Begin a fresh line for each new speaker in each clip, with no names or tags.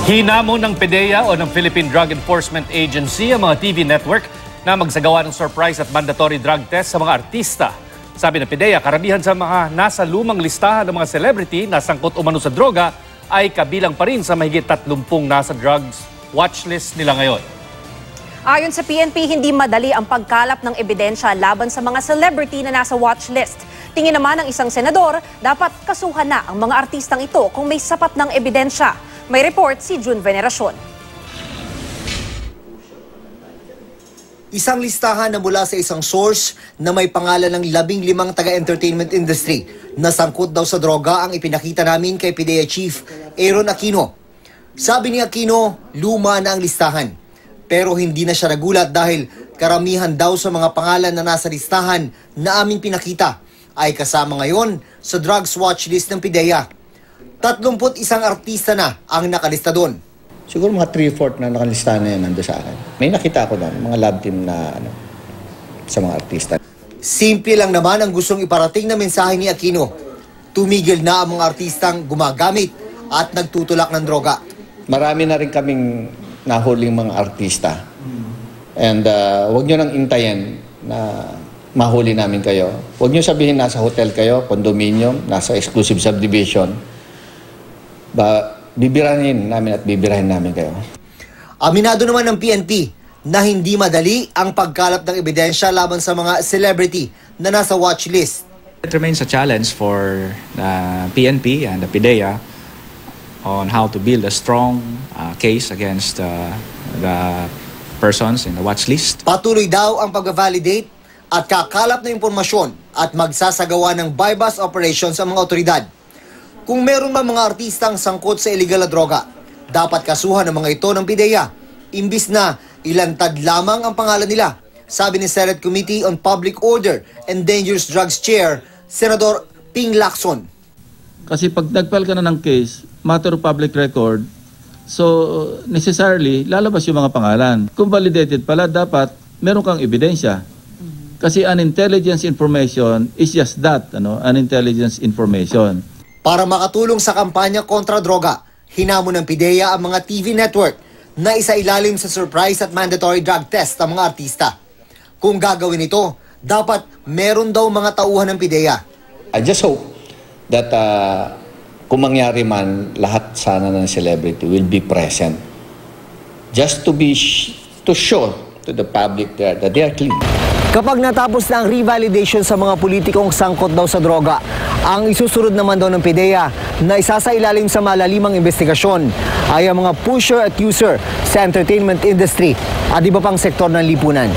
Hinamon ng PDEA o ng Philippine Drug Enforcement Agency ang mga TV network na magsagawa ng surprise at mandatory drug test sa mga artista. Sabi ng PDEA, karamihan sa mga nasa lumang listahan ng mga celebrity na sangkot umano sa droga ay kabilang pa rin sa mahigit 30 nasa drugs watchlist nila ngayon.
Ayon sa PNP, hindi madali ang pagkalap ng ebidensya laban sa mga celebrity na nasa watchlist. Tingin naman ng isang senador, dapat kasuhan na ang mga artistang ito kung may sapat ng ebidensya. May report si June Veneracion.
Isang listahan na mula sa isang source na may pangalan ng 15 taga-entertainment industry na sangkot daw sa droga ang ipinakita namin kay PDEA Chief Aaron Aquino. Sabi ni Aquino, luma na ang listahan. Pero hindi na siya nagulat dahil karamihan daw sa mga pangalan na nasa listahan na aming pinakita ay kasama ngayon sa drugs watchlist ng PDEA. 31 artista na ang nakalista doon.
Siguro mga 3/4 na nakalista na yan nando sa akin. May nakita ko doon, mga lab team na sa mga artista.
Simple lang naman ang gustong iparating na mensahe ni Aquino. Tumigil na ang mga artistang gumagamit at nagtutulak ng droga.
Marami na rin kaming nahuling mga artista. And huwag nyo nang intayin na mahuli namin kayo. Huwag nyo sabihin nasa hotel kayo, condominium, nasa exclusive subdivision. Bibirahin namin at bibirahin namin kayo.
Aminado naman ng PNP na hindi madali ang pagkalap ng ebidensya laban sa mga celebrity na nasa watchlist.
It remains a challenge for the PNP and the PDEA on how to build a strong case against the persons in the watch list.
Patuloy daw ang pag-validate at kakalap na impormasyon at magsasagawa ng bypass operations sa mga otoridad. Kung meron man mga artistang sangkot sa illegal na droga, dapat kasuhan ng mga ito ng PDEA, imbis na ilantad lamang ang pangalan nila. Sabi ni Senate Committee on Public Order and Dangerous Drugs Chair, Senador Ping Lacson.
Kasi pag nag-file ka na ng case, matter of public record, so necessarily lalabas yung mga pangalan. Kung validated pala, dapat meron kang ebidensya. Kasi an intelligence information is just that, an intelligence information.
Para makatulong sa kampanya kontra droga, hinamon ng PDEA ang mga TV network na isailalim sa surprise at mandatory drug test ng mga artista. Kung gagawin ito, dapat meron daw mga tauhan ng PDEA.
I just hope that kung mangyari man, lahat sana ng celebrity will be present. Just to show to the public that they are clean.
Kapag natapos na ang revalidation sa mga politikong sangkot daw sa droga, ang isusunod naman daw ng PDEA na isasailalim sa malalimang investigasyon ay ang mga pusher at user sa entertainment industry at iba pang sektor ng lipunan.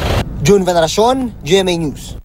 June Veneracion, GMA News.